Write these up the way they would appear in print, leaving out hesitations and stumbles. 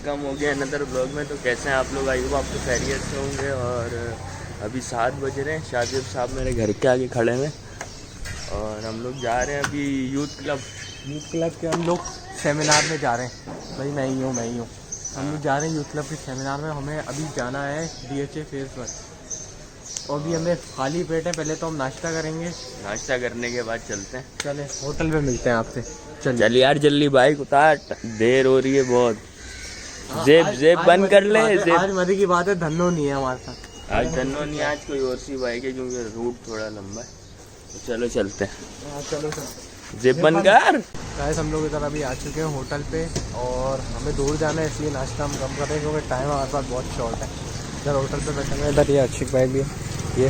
Welcome ہو گیا اندر blog میں. تو کیسے ہیں آپ لوگ؟ آئی ہوپ آپ تو خیریت سے ہوں گے. اور ابھی 7 بج رہے ہیں. شادیب صاحب میرے گھر کے آگے کھڑے ہیں اور ہم لوگ جا رہے ہیں ابھی یوتھ کلب کے ہم لوگ سیمینار میں جا رہے ہیں. بھائی میں ہی ہوں. ہم لوگ جا رہے ہیں یوتھ کلب کے سیمینار میں. ہمیں ابھی جانا ہے DHA فیز 1 اور ابھی ہمیں خالی پیٹ ہے. پہلے تو ہم ناشتہ کریں گے. ناشتہ کرنے کے بعد چلتے ہیں. چلیں ہوٹل پہ ملتے ہیں آپ سے. چل یار جلدی بائک اتار, دیر ہو رہی ہے بہت. زیب بند کر لے. آج مزے کی بات ہے دھنو نہیں ہے ہمارے ساتھ. آج دھنو نہیں ہے, آج کوئی اور سی بائک ہے کیونکہ روٹ تھوڑا لمبا ہے. تو چلو چلتے ہیں. چلو زیب بند کر. گائز ہم لوگ ادھر ابھی آ چکے ہیں ہوٹل پہ اور ہمیں دور جانا ہے اس لیے ناشتہ ہم کم کر رہے ہیں کیونکہ ٹائم ہمارے پاس بہت شارٹ ہے. ادھر ہوٹل پہ بیٹھے ہوئے. ادھر یہ عاشق بھائی بھی ہے. یہ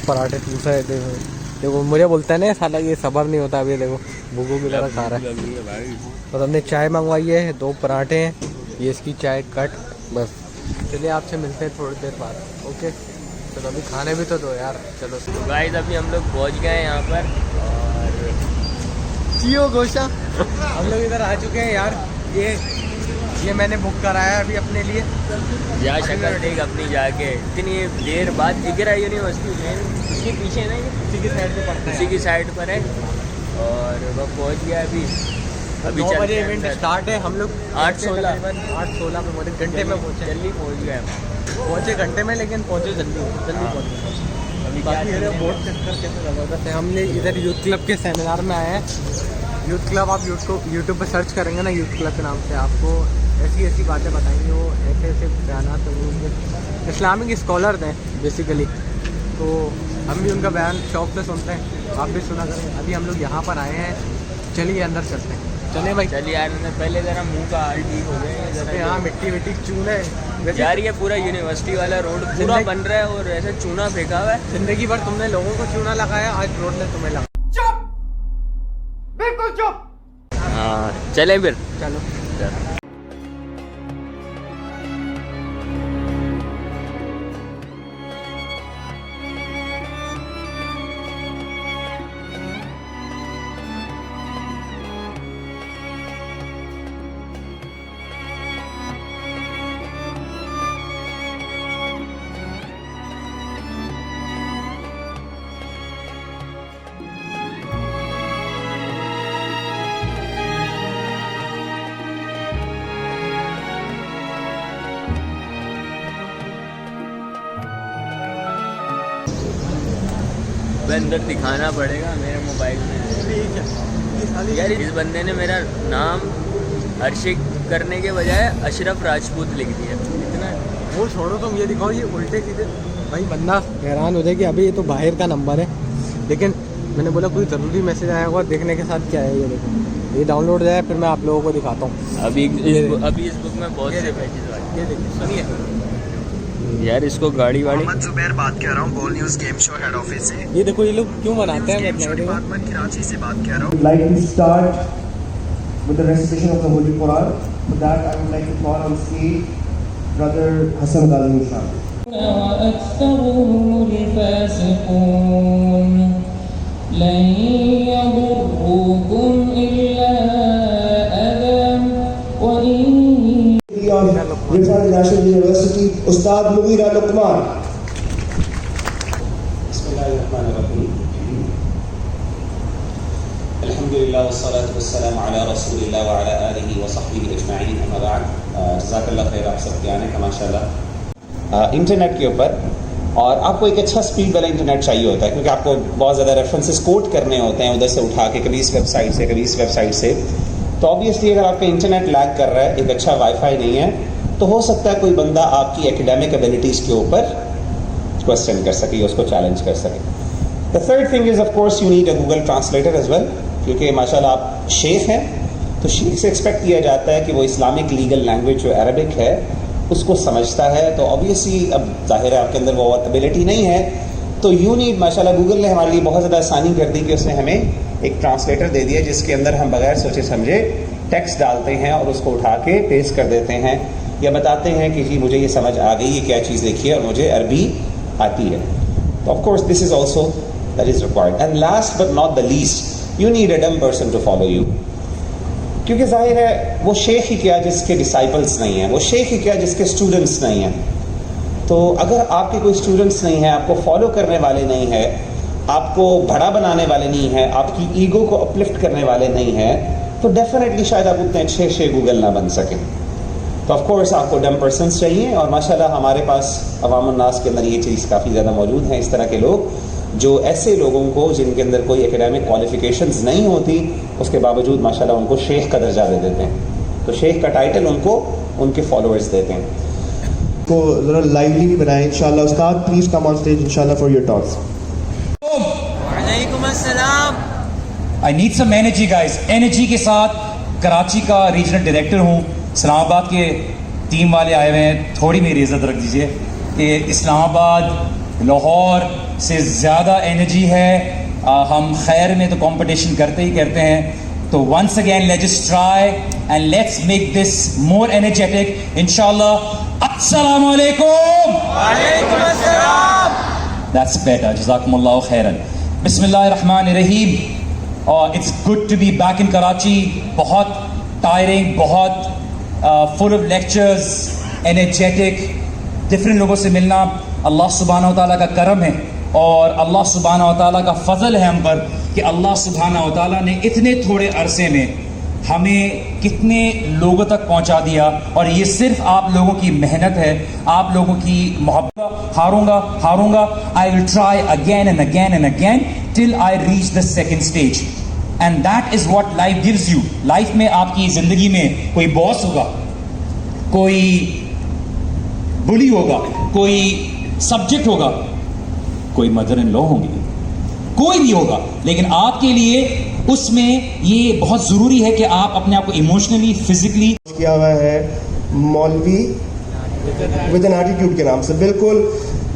پراٹھے پوچھا ہے. دیکھو مجھے بولتا ہے نا سالہ یہ صبر نہیں ہوتا. ابھی دیکھو بھوکوں کی طرح کھا رہا ہے. اور ہم نے چائے منگوائی ہے, 2 پراٹھے ہیں, یہ اس کی چائے کٹ. بس چلیے آپ سے ملتے ہیں تھوڑی دیر بعد. اوکے چلو ابھی کھانے بھی تو دو یار. چلو گائز ابھی ہم لوگ پہنچ گئے ہیں یہاں پر اور چیو گوشا ہم لوگ ادھر آ چکے ہیں یار. یہ میں نے بک کرایا ابھی اپنے لیے. یا شکل ٹھیک اپنی جا کے اتنی دیر بعد. اقرا یونیورسٹی اس کے پیچھے نا, اسی کی سائڈ پہ پڑتا ہے, اسی کی سائڈ پر ہے. اور وہ پہنچ گیا ابھی 9 بجے ایونٹ اسٹارٹ ہے. ہم لوگ 8:16 پہ پہنچے. گھنٹے میں پہنچے. جلدی پہنچ گئے. پہنچے گھنٹے میں لیکن پہنچے جلدی پہنچے. بہت چکر کیسے زبردست ہے. ہم نے ادھر یوتھ کلب کے سیمینار میں آئے ہیں. یوتھ کلب آپ یوٹیوب پہ سرچ کریں گے نا یوتھ کلب کے نام سے, آپ کو ایسی باتیں بتائیں گے. وہ ایسے بیانات اسلامک اسکالرز ہیں بیسیکلی. تو ہم بھی ان کا بیان شوق سے سنتے ہیں. آپ بھی سنا کریں. ابھی ہم لوگ یہاں پر آئے ہیں. چلیے اندر چلتے ہیں. چلے بھائی چلیے یار. پہلے ذرا منہ کا حال ٹھیک ہو گئے. یہاں مٹی چون ہے یار. یہ پورا یونیورسٹی والا روڈ پورا بن رہا ہے اور ایسے چونا پھینکا ہوا ہے. زندگی بھر تم نے لوگوں کو چونا لگایا, آج روڈ نے تمہیں لگایا. چپ, بالکل چپ. ہاں چلیں پھر. چلو. اندر دکھانا پڑے گا میرے موبائل میں. یار اس بندے نے میرا نام ارشک کرنے کے بجائے اشرف راجپوت لکھ دیا. اتنا وہ چھوڑو, تم یہ دکھاؤ یہ الٹے سیدھے. بھائی بندہ حیران ہو جائے کہ ابھی یہ تو باہر کا نمبر ہے, لیکن میں نے بولا کوئی ضروری میسج آیا ہوگا. دیکھنے کے ساتھ کیا ہے یہ دیکھو, یہ ڈاؤن لوڈ جائے پھر میں آپ لوگوں کو دکھاتا ہوں. ابھی اس بک میں بہت سے پیجز آئے. یہ دیکھیے سنیے یار. اس کو گاڑی واڑی محمد زبیر بات کر رہا ہوں, بول نیوز گیم شو ہیڈ آفس سے. یہ دیکھو یہ لوگ کیوں مناتے ہیں. گیم شو ڈپارٹمنٹ کراچی سے بات کر رہا ہوں. Like to start with the recitation of the Holy Quran. For that I would like to call on stage Brother Hassan Ghazi Mushar. وأكثرهم الفاسقون لن يضروكم إلا أذى وإن Rifat National University, Ustad Mughira Luqman. Bismillahirrahmanirrahim. Alhamdulillah wassalatu wassalamu ala rasulillah wa ala alihi wa sahbihi ajma'in. Amma ba'd. Jazakallah khair. آپ سب کے آنے کا ماشاءاللہ. Internet کے اوپر اور آپ کو ایک اچھا سپیڈ والا انٹرنیٹ چاہیے ہوتا ہے کیونکہ آپ کو بہت زیادہ ریفرنسز کوٹ کرنے ہوتے ہیں ادھر سے اٹھا کے, کبھی اس ویب سائٹ سے کبھی اس ویب سائٹ سے. تو آبویسلی اگر آپ کا انٹرنیٹ لیگ کر رہا ہے, ایک اچھا وائی فائی نہیں ہے, تو ہو سکتا ہے کوئی بندہ آپ کی ایکیڈیمک ایبلٹیز کے اوپر کوشچن کر سکے یا اس کو چیلنج کر سکے. The third thing is of course you need a Google translator as well, کیونکہ ماشاء اللہ آپ شیخ ہیں تو شیخ سے ایکسپیکٹ کیا جاتا ہے کہ وہ اسلامک لیگل لینگویج جو عربک ہے اس کو سمجھتا ہے. تو آبویسلی اب ظاہر ہے آپ کے اندر وہ ایبلٹی نہیں ہے, تو یو نیڈ ماشاء اللہ. گوگل نے ہمارے لیے بہت زیادہ آسانی کر دی کہ اس نے ہمیں ایک ٹرانسلیٹر دے دیا جس کے اندر ہم بغیر سوچے سمجھے ٹیکسٹ ڈالتے ہیں اور اس کو اٹھا کے پیسٹ کر دیتے ہیں یا بتاتے ہیں کہ جی مجھے یہ سمجھ آ گئی, یہ کیا چیز دیکھی ہے اور مجھے عربی آتی ہے. تو of course this is also that is required. And last but not the least, you need a dumb person to follow you. کیونکہ ظاہر ہے وہ شیخ ہی کیا جس کے ڈسائپلس نہیں ہیں، وہ شیخ ہی کیا جس کے اسٹوڈنٹس نہیں ہیں. تو اگر آپ کے کوئی اسٹوڈنٹس نہیں ہیں، آپ کو فالو کرنے والے نہیں ہیں، آپ کو بڑا بنانے والے نہیں ہیں، آپ کی ایگو کو اپلفٹ کرنے والے نہیں ہیں، تو ڈیفینیٹلی شاید آپ اتنے اچھے گوگل نہ بن سکیں. تو آف کورس آپ کو ڈم پرسنس چاہیے، اور ماشاءاللہ ہمارے پاس عوام الناس کے اندر یہ چیز کافی زیادہ موجود ہیں، اس طرح کے لوگ جو ایسے لوگوں کو جن کے اندر کوئی اکیڈیمک کوالیفیکیشنز نہیں ہوتی اس کے باوجود ماشاءاللہ ان کو شیخ کا درجہ دے دیتے ہیں. تو شیخ کا ٹائٹل ان کو ان کے فالوورز دیتے ہیں. کو ذرا لائیولی بھی بنائیں انشاءاللہ. استاد پلیز کم آن اسٹیج انشاءاللہ فار یور ٹاکس. وعلیکم السلام. I need some energy guys. energy کے ساتھ کراچی کا ریجنل ڈائریکٹر ہوں. اسلام آباد کے ٹیم والے آئے ہوئے ہیں, تھوڑی میری عزت رکھ دیجئے کہ اسلام آباد لاہور سے زیادہ انرجی ہے. ہم خیر میں تو کمپٹیشن کرتے ہی کرتے ہیں. تو once again let's just try and let's make this more energetic inshallah. السلام علیکم. وعلیکم السلام. That's better. جزاکم اللہ خیرن. بسم اللہ الرحمن الرحیم. It's good to be back in Karachi. بہت tiring, بہت full of lectures, energetic, different لوگوں سے ملنا اللہ سبحانہ و تعالیٰ کا کرم ہے, اور اللہ سبحانہ و تعالیٰ کا فضل ہے ہم پر کہ اللہ سبحانہ و تعالیٰ نے اتنے تھوڑے عرصے میں ہمیں کتنے لوگوں تک پہنچا دیا, اور یہ صرف آپ لوگوں کی محنت ہے, آپ لوگوں کی محبت. ہاروں گا I will try again and again and again till I reach the second stage, and that is what life gives you. Life میں آپ کی زندگی میں کوئی باس ہوگا, کوئی بلی ہوگا, کوئی سبجیکٹ ہوگا, کوئی مدر ان لا ہوں گی, کوئی بھی ہوگا, لیکن آپ کے لیے اس میں یہ بہت ضروری ہے کہ آپ اپنے آپ کو ایموشنلی, فزیکلی کیا ہوا ہے مولوی ود این ایٹیٹیوڈ کے نام سے. بالکل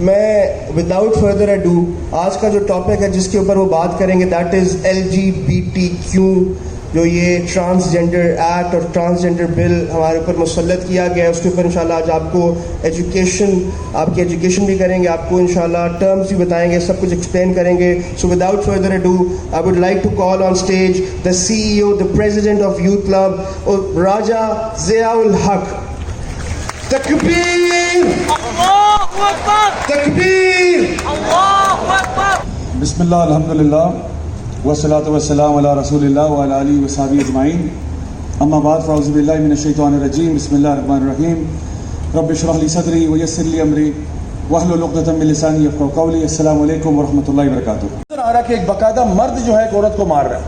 میں وداؤٹ فردر اڈو آج کا جو ٹاپک ہے جس کے اوپر وہ بات کریں گے دیٹ از LGBTQ, جو یہ ٹرانسجینڈر ایکٹ اور ٹرانسجینڈر بل ہمارے اوپر مسلط کیا گیا ہے. اس کے اوپر انشاءاللہ آج آپ کو آپ کی ایجوکیشن بھی کریں گے, آپ کو انشاءاللہ ٹرمز بھی بتائیں گے, سب کچھ ایکسپلین کریں گے. So without further ado I would like to call on stage the CEO, the president of youth club, Raja Zia ul Haq. تکبیر, اللہ اکبر, تکبیر, اللہ اکبر. بسم اللہ الحمدللہ والصلاۃ والسلام علی رسول اللہ وعلی آلہ وصحبہ اجمعین. اما بعد فاعوذ باللہ من الشیطان الرجیم. بسم اللہ الرحمن الرحیم. رب اشرح لی صدری ویسر لی امری واحلل عقدۃ من لسانی یفقہوا قولی. السلام علیکم ورحمۃ اللہ وبرکاتہ. نظر آ رہا ہے کہ ایک باقاعدہ مرد جو ہے ایک عورت کو مار رہا ہے,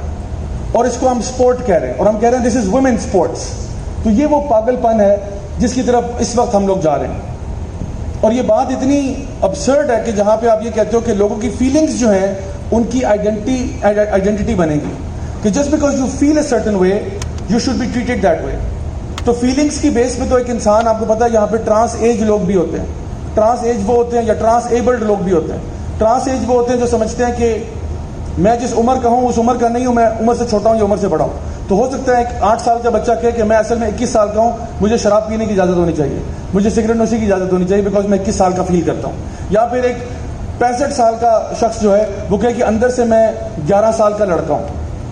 اور اس کو ہم سپورٹ کہہ رہے ہیں, اور ہم کہہ رہے ہیں دس از ویمن سپورٹس. تو یہ وہ پاگل پن ہے جس کی طرف اس وقت ہم لوگ جا رہے ہیں. اور یہ بات اتنی ابسرڈ ہے کہ جہاں پہ آپ یہ کہتے ہو کہ لوگوں کی فیلنگز جو ہیں ان کی آئیڈینٹی بنے گی, کہ just because you feel a certain way you should be treated that way. تو فیلنگس کی بیس پہ تو ایک انسان, آپ کو پتا ہے یہاں پہ ٹرانس ایج لوگ بھی ہوتے ہیں. ٹرانس ایج وہ ہوتے ہیں, یا ٹرانس ایبلڈ لوگ بھی ہوتے ہیں. ٹرانس ایج وہ ہوتے ہیں جو سمجھتے ہیں کہ میں جس عمر کا ہوں اس عمر کا نہیں ہوں, میں عمر سے چھوٹا ہوں یا عمر سے بڑا ہوں. تو ہو سکتا ہے ایک 8 سال کا بچہ کہے کہ میں اصل میں 21 سال کا ہوں, مجھے شراب پینے کی اجازت ہونی چاہیے, مجھے سگریٹ نوشی کی اجازت ہونی چاہیے بیکاز میں 21 سال کا فیل کرتا ہوں. یا پھر ایک 65 سال کا شخص جو ہے وہ کہے کہ اندر سے میں 11 سال کا لڑکا ہوں,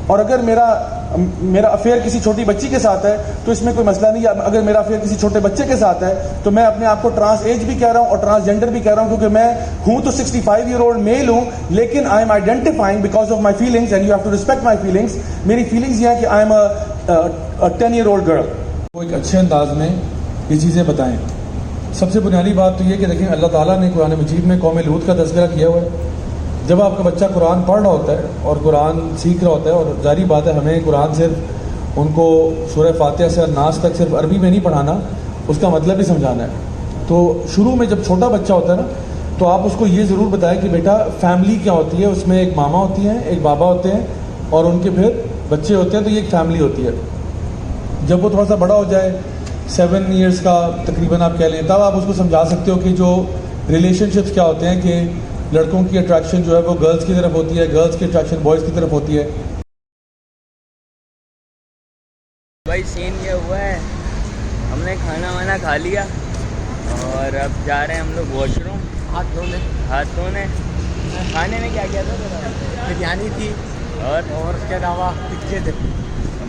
اور اگر میرا افیئر کسی چھوٹی بچی کے ساتھ ہے تو اس میں کوئی مسئلہ نہیں. اگر میرا افیئر کسی چھوٹے بچے کے ساتھ ہے تو میں اپنے آپ کو ٹرانس ایج بھی کہہ رہا ہوں اور ٹرانسجینڈر بھی کہہ رہا ہوں, کیونکہ میں ہوں تو 65 ایئر اولڈ میل ہوں, لیکن I am identifying because of my feelings, and you have to respect my feelings. میری فیلنگس یہ ہے کہ I am a 10 year old girl. وہ ایک اچھے انداز میں یہ چیزیں بتائیں. سب سے بنیادی بات تو یہ کہ دیکھیں اللہ تعالیٰ نے قرآن مجید میں قوم لوط کا تذکرہ کیا ہوا ہے. جب آپ کا بچہ قرآن پڑھ رہا ہوتا ہے اور قرآن سیکھ رہا ہوتا ہے, اور ظاہری بات ہے ہمیں قرآن صرف ان کو سورہ فاتحہ سے ناس تک صرف عربی میں نہیں پڑھانا, اس کا مطلب بھی سمجھانا ہے. تو شروع میں جب چھوٹا بچہ ہوتا ہے نا, تو آپ اس کو یہ ضرور بتائیں کہ بیٹا فیملی کیا ہوتی ہے. اس میں ایک ماما ہوتی ہیں, ایک بابا ہوتے ہیں, اور ان کے پھر بچے ہوتے ہیں, تو یہ ایک فیملی ہوتی ہے. جب وہ تھوڑا سا بڑا ہو جائے 7 ایئرس کا تقریباً آپ کہہ لیں, تب آپ اس کو سمجھا سکتے ہو کہ جو ریلیشن شپس کیا ہوتے ہیں, کہ لڑکوں کی اٹریکشن جو ہے وہ گرلز کی طرف ہوتی ہے, گرلز کی اٹریکشن بوائز کی طرف ہوتی ہے. بھائی سین یہ ہوا ہے, ہم نے کھانا وانا کھا لیا اور اب جا رہے ہیں ہم لوگ واش روم ہاتھ دھونے. کھانے میں کیا کیا تھا؟ بریانی تھی اور اس کے علاوہ ٹکے تھے.